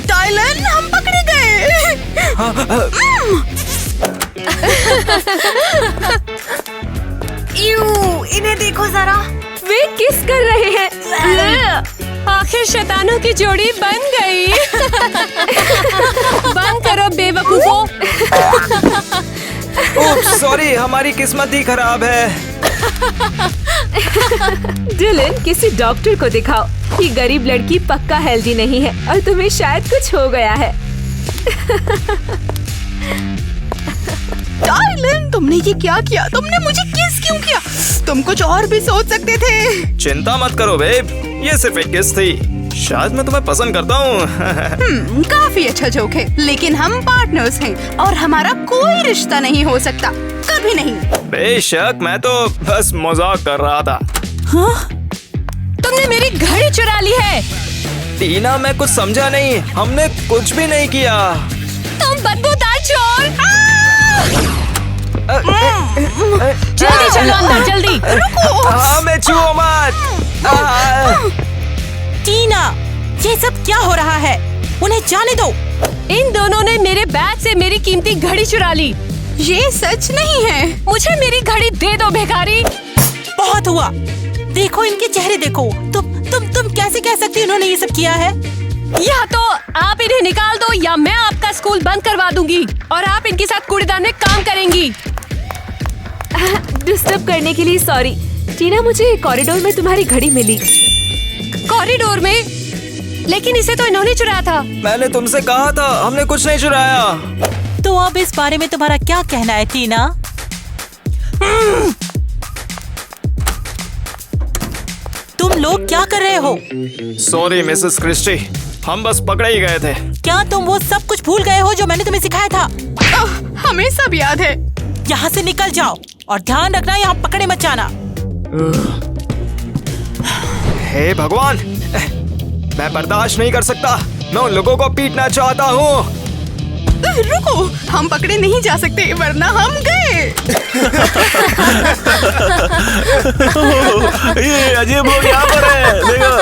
टाइलन, हम पकड़े गए। इन्हें देखो जरा, वे किस कर रहे हैं? आखिर शैतानों की जोड़ी बन गई। बंद करो बेवकूफों। सॉरी, हमारी किस्मत ही खराब है। डिलन, किसी डॉक्टर को दिखाओ। ये गरीब लड़की पक्का हेल्दी नहीं है और तुम्हें शायद कुछ हो गया है। टाइलन, तुमने ये क्या किया? तुमने मुझे किस क्यों किया? तुम कुछ और भी सोच सकते थे। चिंता मत करो बेब, ये सिर्फ एक किस थी। शायद मैं तुम्हें पसंद करता हूँ। काफी अच्छा जोक है, लेकिन हम पार्टनर्स हैं और हमारा कोई रिश्ता नहीं हो सकता, कभी नहीं। बेशक, मैं तो बस मजाक कर रहा था। हाँ? तुमने मेरी घड़ी चुरा ली है। टीना, मैं कुछ समझा नहीं, हमने कुछ भी नहीं किया। तुम बदबूदार चोर। जल्दी चलो अंदर, जल्दी। हमें छुओ मत। टीना, ये सब क्या हो रहा है? उन्हें जाने दो। इन दोनों ने मेरे बैग से मेरी कीमती घड़ी चुरा ली। ये सच नहीं है। मुझे मेरी घड़ी दे दो भिखारी। बहुत हुआ, देखो इनके चेहरे देखो। तुम कैसे कह सकती उन्होंने ये सब किया है? या तो आप इन्हें निकाल दो या मैं आपका स्कूल बंद करवा दूंगी और आप इनके साथ कूड़ेदान में काम करेंगी। डिस्टर्ब करने के लिए सॉरी टीना, मुझे कॉरिडोर में तुम्हारी घड़ी मिली। कॉरिडोर में? लेकिन इसे तो इन्होंने चुराया था। मैंने तुमसे कहा था, हमने कुछ नहीं चुराया। तो अब इस बारे में तुम्हारा क्या कहना है टीना? तुम लोग क्या कर रहे हो? सॉरी मिसेस क्रिस्टी, हम बस पकड़े ही गए थे। क्या तुम वो सब कुछ भूल गए हो जो मैंने तुम्हें सिखाया था? हमें सब याद है। यहाँ से निकल जाओ और ध्यान रखना यहाँ पकड़े मत जाना। हे भगवान, मैं बर्दाश्त नहीं कर सकता। मैं उन लोगों को पीटना चाहता हूँ। रुको, हम पकड़े नहीं जा सकते वरना हम गए। ये अजीब लोग यहाँ पर है, देखो।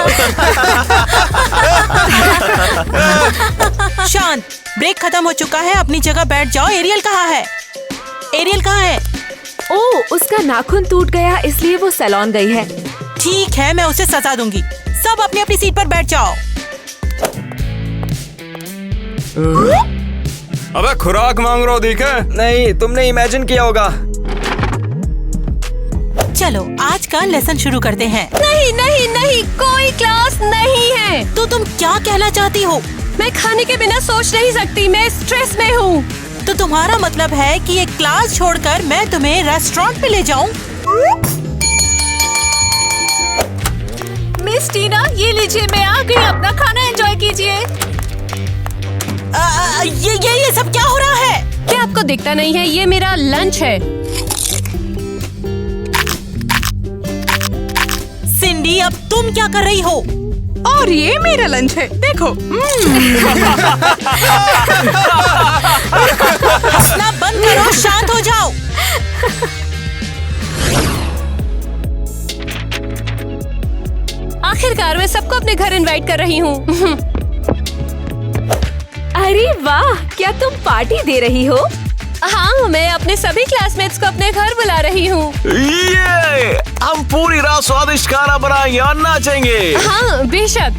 शांत, ब्रेक खत्म हो चुका है, अपनी जगह बैठ जाओ। एरियल कहाँ है? एरियल कहाँ है? ओह, उसका नाखून टूट गया इसलिए वो सैलून गई है। ठीक है, मैं उसे सजा दूंगी। सब अपनी अपनी सीट पर बैठ जाओ। अबे खुराक मांग रहा हो देखे? नहीं, तुमने इमेजिन किया होगा। चलो आज का लेसन शुरू करते हैं। नहीं नहीं नहीं, कोई क्लास नहीं है। तो तुम क्या कहना चाहती हो? मैं खाने के बिना सोच नहीं सकती, मैं स्ट्रेस में हूँ। तो तुम्हारा मतलब है कि ये क्लास छोड़कर मैं तुम्हें रेस्टोरेंट पे ले जाऊं? मिस टीना, ये लीजिए, मैं आ गई, अपना खाना एंजॉय कीजिए। ये सब क्या हो रहा है? क्या आपको दिखता नहीं है? ये मेरा लंच है। सिंडी, अब तुम क्या कर रही हो? और ये मेरा लंच है, देखो। हंसना बंद करो, शांत हो जाओ। आखिरकार मैं सबको अपने घर इनवाइट कर रही हूँ। अरे वाह, क्या तुम पार्टी दे रही हो? हाँ, मैं अपने सभी क्लासमेट्स को अपने घर बुला रही हूँ। ये हम पूरी रात स्वादिष्ट खाना बनाएंगे और नाचेंगे। हाँ, बेशक।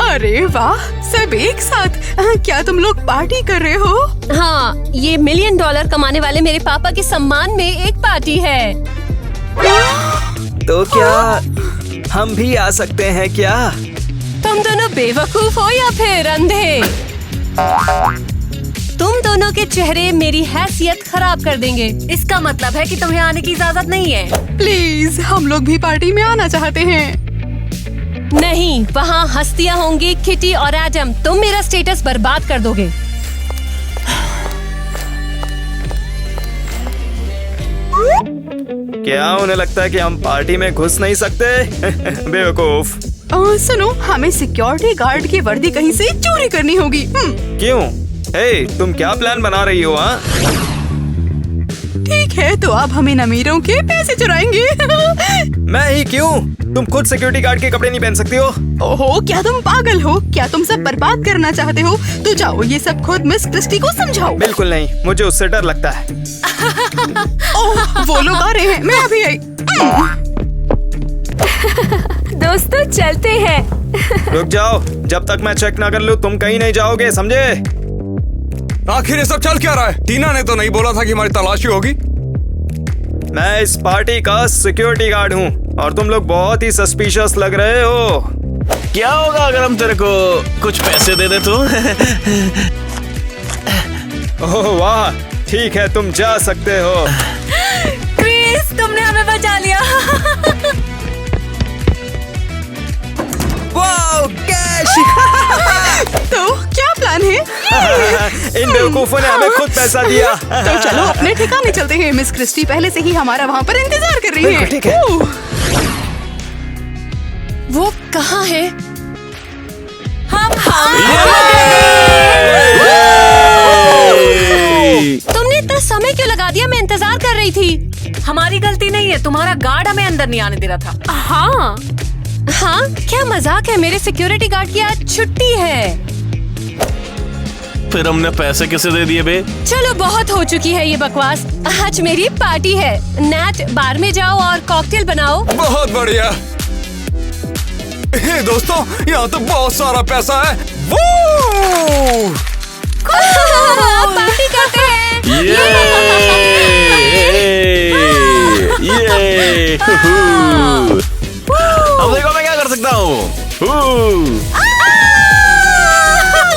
अरे वाह, सब एक साथ। क्या तुम लोग पार्टी कर रहे हो? हाँ, ये $1 मिलियन कमाने वाले मेरे पापा के सम्मान में एक पार्टी है। तो क्या हम भी आ सकते हैं क्या? तुम दोनों बेवकूफ हो या फिर अंधे? तुम दोनों के चेहरे मेरी हैसियत खराब कर देंगे। इसका मतलब है कि तुम्हें आने की इजाजत नहीं है। प्लीज, हम लोग भी पार्टी में आना चाहते हैं। नहीं, वहाँ हस्तियाँ होंगी, किटी और एडम। तुम मेरा स्टेटस बर्बाद कर दोगे। क्या उन्हें लगता है कि हम पार्टी में घुस नहीं सकते? बेवकूफ। सुनो, हमें सिक्योरिटी गार्ड की वर्दी कहीं से चोरी करनी होगी। क्यों? हे, तुम क्या प्लान बना रही हो? हाँ, ठीक है, तो आप हमें अमीरों के पैसे चुराएंगे। मैं ही क्यों? तुम खुद सिक्योरिटी गार्ड के कपड़े नहीं पहन सकती हो? ओहो, क्या तुम पागल हो? क्या तुम सब बर्बाद करना चाहते हो? तो जाओ, ये सब खुद मिस क्रिस्टी को समझाओ। बिल्कुल नहीं, मुझे उससे डर लगता है। ओह, वो लोग आ रहे हैं, मैं अभी आई। दोस्तों, चलते हैं। रुक जाओ, जब तक मैं चेक ना कर लूं तुम कहीं नहीं जाओगे, समझे? आखिर ये सब चल क्या रहा है? टीना ने तो नहीं बोला था कि हमारी तलाशी होगी। मैं इस पार्टी का सिक्योरिटी गार्ड हूँ और तुम लोग बहुत ही सस्पिशियस लग रहे हो। क्या होगा अगर हम तेरे को कुछ पैसे दे दे तो? ओह वाह, ठीक है, तुम जा सकते हो। क्रिस, तुमने हमें बचा लिया। Wow, cash! तो क्या प्लान है? इन बेवकूफों ने हमें खुद पैसा दिया। तो चलो अपने ठिकाने चलते हैं। मिस क्रिस्टी पहले से ही हमारा वहाँ पर इंतजार कर रही है। ठीक है। वो कहाँ है? तुमने इतना समय क्यों लगा दिया? मैं इंतजार कर रही थी। हमारी गलती नहीं है, तुम्हारा गार्ड हमें अंदर नहीं आने दे रहा था। हाँ हाँ, क्या मजाक है? मेरे सिक्योरिटी गार्ड की आज छुट्टी है। फिर हमने पैसे किसे दे दिए बे? चलो, बहुत हो चुकी है ये बकवास। आज मेरी पार्टी है। नैट, बार में जाओ और कॉकटेल बनाओ। बहुत बढ़िया। हे दोस्तों, यहाँ तो बहुत सारा पैसा है। वो पार्टी करते हैं। ये अब देखो मैं क्या कर सकता हूँ।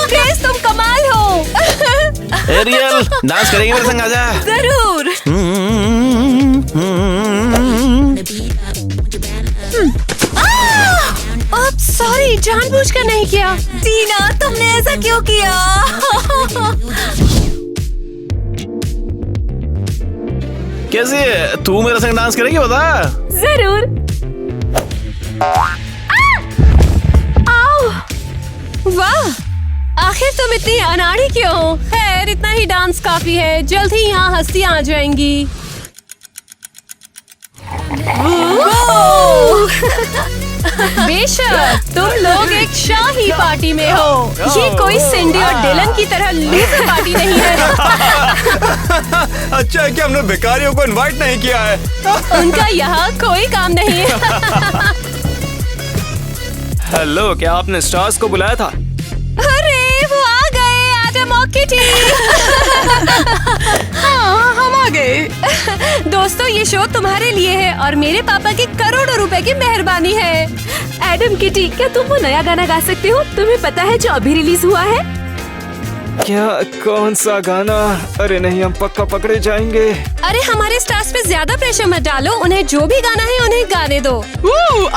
क्रिस, तुम कमाल हो। एरियल, डांस करेंगे मेरे संग? आजा। जरूर। जानबूझकर नहीं किया। टीना, तुमने ऐसा क्यों किया? कैसी है? तू मेरे संग डांस करेगी बता? जरूर। आओ! वाह, आखिर तुम इतनी अनाड़ी क्यों हो? खैर, इतना ही डांस काफी है, जल्द ही यहाँ हस्तियाँ आ जाएंगी। बेशक, तुम लोग एक शाही पार्टी में हो। ये कोई सिंडी और डिलन की तरह लूजर पार्टी नहीं है। अच्छा है कि हमने भिखारियों को इनवाइट नहीं किया है। उनका यहाँ कोई काम नहीं है। हेलो, क्या आपने स्टार्स को बुलाया था? अरे वो आ गए, एडम और किटी। हाँ, हम आ गए। दोस्तों, ये शो तुम्हारे लिए है और मेरे पापा की करोड़ों रुपए की मेहरबानी है। एडम, किटी, क्या तुम वो नया गाना गा सकते हो? तुम्हें पता है जो अभी रिलीज हुआ है? क्या? कौन सा गाना? अरे नहीं, हम पक्का पकड़े जाएंगे। अरे हमारे स्टार्स पे ज्यादा प्रेशर मत डालो, उन्हें जो भी गाना है उन्हें गाने दो।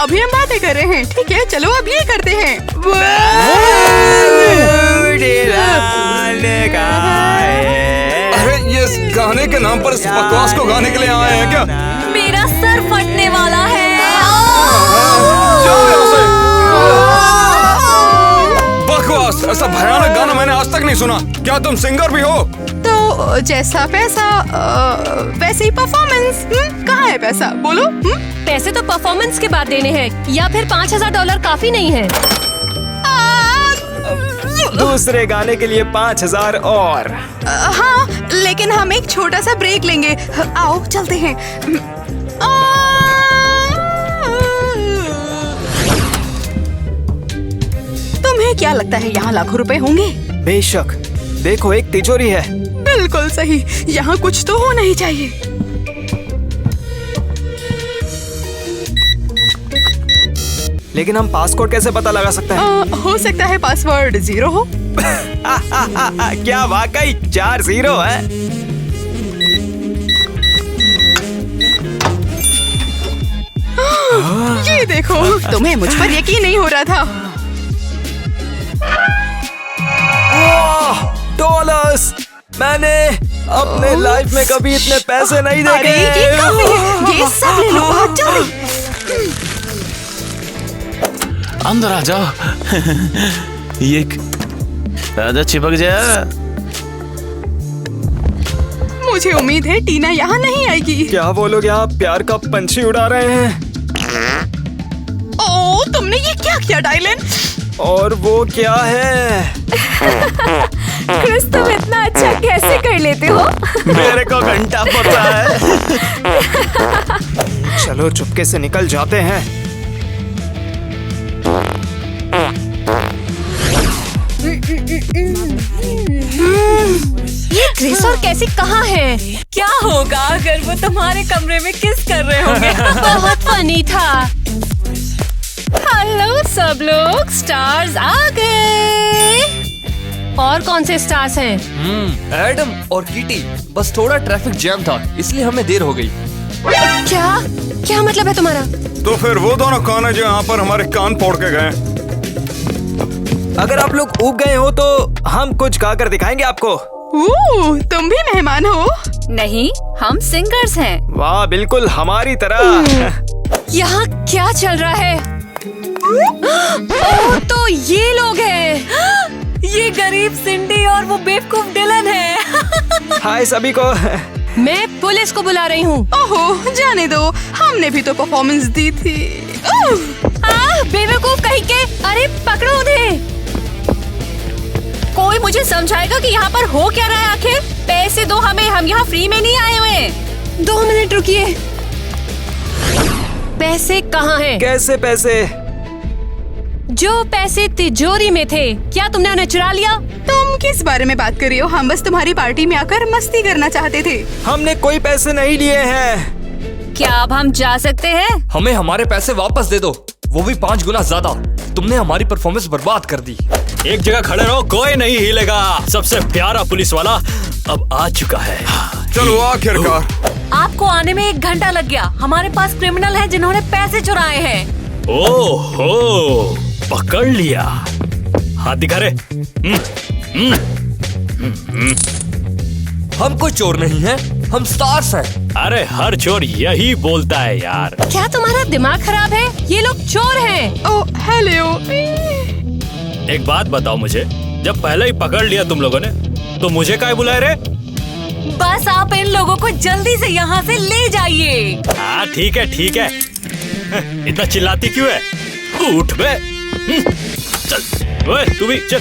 अभी हम बातें कर रहे हैं। ठीक है, चलो अब ये करते हैं। अरे ये गाने के नाम पर इस बकवास को गाने के लिए आए हैं क्या? मेरा सर फटने वाला है। जाओ यहाँ से। बकवास, ऐसा भयानक गाना मैंने आज तक नहीं सुना। क्या तुम सिंगर भी हो? तो जैसा पैसा वैसे ही परफॉर्मेंस। कहाँ है पैसा? बोलो। पैसे तो परफॉर्मेंस के बाद देने हैं, या फिर $5000 काफी नहीं है? दूसरे गाने के लिए 5000 और। हाँ, लेकिन हम एक छोटा सा ब्रेक लेंगे। आओ चलते हैं। तुम्हें क्या लगता है यहाँ लाखों रुपए होंगे? बेशक, देखो एक तिजोरी है। बिल्कुल सही, यहाँ कुछ तो होना ही चाहिए। लेकिन हम पासकोड कैसे पता लगा सकते हैं? हो सकता है पासवर्ड 0 हो। क्या वाकई 4 0 है? ये देखो, तुम्हें मुझ पर यकीन नहीं हो रहा था। डॉलर्स! मैंने अपने लाइफ में कभी इतने पैसे नहीं देखे। अरे ये काफी है, ये सब ले लो, बहुत जल्दी। अंदर आ जाओ। ये आजा, चिपक जा। मुझे उम्मीद है टीना यहाँ नहीं आएगी। क्या वो लोग यहाँ प्यार का पंछी उड़ा रहे हैं? ओ, तुमने ये क्या किया डायलन? और वो क्या है? क्रिस, तुम इतना अच्छा कैसे कर लेते हो? मेरे को घंटा पता है। चलो चुपके से निकल जाते हैं। ये क्रिस और कैसी कहाँ है? क्या होगा अगर वो तुम्हारे कमरे में किस कर रहे होंगे? बहुत फनी था। हेलो सब लोग, स्टार्स आ गए। और कौन से स्टार्स हैं? एडम और किटी। बस थोड़ा ट्रैफिक जैम था, इसलिए हमें देर हो गई। क्या? क्या मतलब है तुम्हारा? तो फिर वो दोनों कौन है जो यहाँ पर हमारे कान फोड़ के गए? अगर आप लोग ऊब गए हो तो हम कुछ गा कर दिखाएंगे आपको। तुम भी मेहमान हो? नहीं, हम सिंगर्स हैं। वाह, बिल्कुल हमारी तरह। यहाँ क्या चल रहा है? ओह, तो ये लोग हैं। ये गरीब सिंडी और वो बेवकूफ डिलन है। हाय सभी को। मैं पुलिस को बुला रही हूँ। ओहो, जाने दो, हमने भी तो परफॉर्मेंस दी थी। बेवकूफ कहीं के। अरे पकड़ो उन्हें। कोई मुझे समझाएगा कि यहाँ पर हो क्या रहा है आखिर? पैसे दो हमें, हम यहाँ फ्री में नहीं आए हुए। 2 मिनट रुकिए। पैसे कहाँ हैं? कैसे पैसे? जो पैसे तिजोरी में थे, क्या तुमने उन्हें चुरा लिया? तुम किस बारे में बात कर रही हो? हम बस तुम्हारी पार्टी में आकर मस्ती करना चाहते थे। हमने कोई पैसे नहीं लिए हैं। क्या अब हम जा सकते हैं? हमें हमारे पैसे वापस दे दो, वो भी 5 गुना ज्यादा। तुमने हमारी परफॉर्मेंस बर्बाद कर दी। एक जगह खड़े रहो, कोई नहीं हिलेगा। सबसे प्यारा पुलिस वाला अब आ चुका है। चलो आखिरकार। आपको आने में 1 घंटा लग गया। हमारे पास क्रिमिनल हैं जिन्होंने पैसे चुराए हैं। ओहो, पकड़ लिया। हाथ दिखा रे। हम कोई चोर नहीं है, हम स्टार्स हैं। अरे हर चोर यही बोलता है यार। क्या तुम्हारा दिमाग खराब है? ये लोग चोर हैं। ओ हेलो। एक बात बताओ मुझे, जब पहले ही पकड़ लिया तुम लोगों ने तो मुझे काहे बुलाए रे? बस आप इन लोगों को जल्दी से यहाँ से ले जाइए। हाँ ठीक है ठीक है। इतना चिल्लाती क्यों है? उठ बे। चल ओए तू भी चल,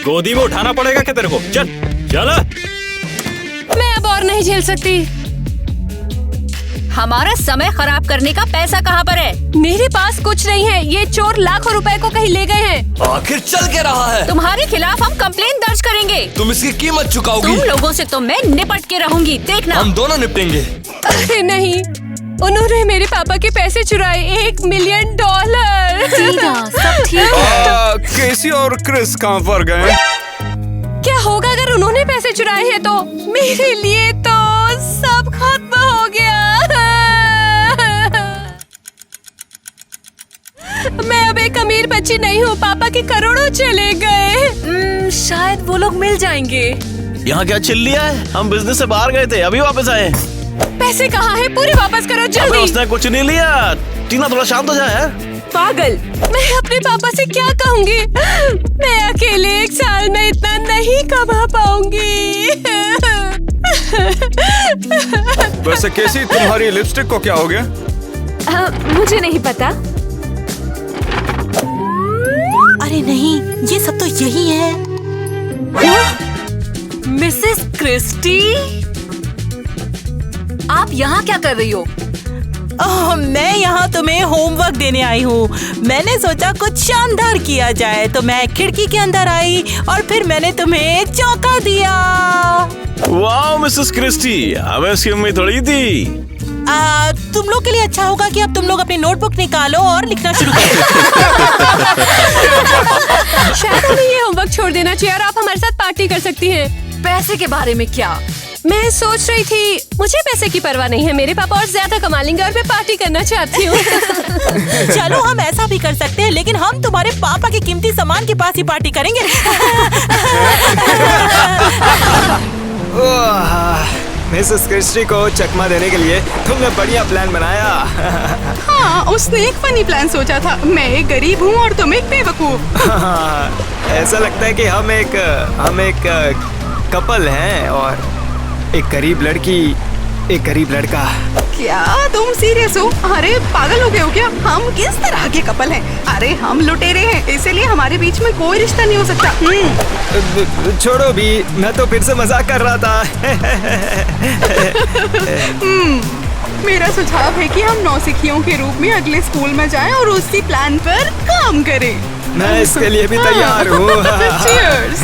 गोदी में उठाना पड़ेगा क्या तेरे को? चल चल। मैं अब और नहीं झेल सकती। हमारा समय खराब करने का पैसा कहाँ पर है? मेरे पास कुछ नहीं है। ये चोर लाखों रुपए को कहीं ले गए हैं। आखिर चल के रहा है। तुम्हारे खिलाफ हम कंप्लेन दर्ज करेंगे। तुम इसकी कीमत चुकाओगी। तुम लोगों से तो मैं निपट के रहूंगी, देखना। हम दोनों निपटेंगे। अरे नहीं, उन्होंने मेरे पापा के पैसे चुराए, $1 मिलियन। सब ठीक है। केसी और क्रिस कहाँ पर गए? क्या होगा अगर उन्होंने पैसे चुराए हैं तो? मेरे लिए तो सब खत्म हो गया। मैं अब एक अमीर बच्ची नहीं हूँ। पापा के करोड़ों चले गए। शायद वो लोग मिल जाएंगे। यहाँ क्या चिल्ल लिया है? हम बिजनेस से बाहर गए थे, अभी वापस आए। पैसे कहाँ हैं? पूरे वापस करो अबे जल्दी। उसने कुछ नहीं लिया। टीना थोड़ा शांत हो जाए। पागल, मैं अपने पापा से क्या कहूँगी? मैं अकेले 1 साल में इतना नहीं कमा पाऊंगी। वैसे केसी, तुम्हारी लिपस्टिक को क्या हो गया? मुझे नहीं पता। अरे नहीं, ये सब तो यही है। मिसेस क्रिस्टी, आप यहाँ क्या कर रही हो? मैं यहाँ तुम्हें होमवर्क देने आई हूँ। मैंने सोचा कुछ शानदार किया जाए, तो मैं खिड़की के अंदर आई और फिर मैंने तुम्हें चौंका दिया। वाह मिसेस क्रिस्टी, हमें इसकी उम्मीद थोड़ी थी। तुम लोग के लिए अच्छा होगा कि अब तुम लोग अपनी नोटबुक निकालो और लिखना शुरू करो। शायद हमें ये होमवर्क छोड़ देना चाहिए और आप हमारे साथ पार्टी कर सकती हैं। पैसे के बारे में क्या? मैं सोच रही थी, मुझे पैसे की परवाह नहीं है। मेरे पापा और ज्यादा कमा लेंगे और मैं पार्टी करना चाहती हूँ। चलो हम ऐसा भी कर सकते हैं, लेकिन हम तुम्हारे पापा के कीमती सामान के पास ही पार्टी करेंगे। मिसेस क्रिस्टी को चकमा देने के लिए तुमने बढ़िया प्लान बनाया। हाँ, उसने एक फनी प्लान सोचा था। मैं एक गरीब हूँ और तुम एक बेवकूफ। ऐसा लगता है कि हम एक कपल हैं और एक गरीब लड़की, एक गरीब लड़का। क्या तुम सीरियस हो? अरे पागल हो गए हो क्या? हम किस तरह के कपल हैं? अरे हम लुटेरे हैं, इसलिए हमारे बीच में कोई रिश्ता नहीं हो सकता। छोड़ो भी, मैं तो फिर से मजाक कर रहा था। मेरा सुझाव है कि हम नौसिखियों के रूप में अगले स्कूल में जाएं और उसी प्लान पर काम करें। मैं इसके लिए भी तैयार हूँ। Cheers!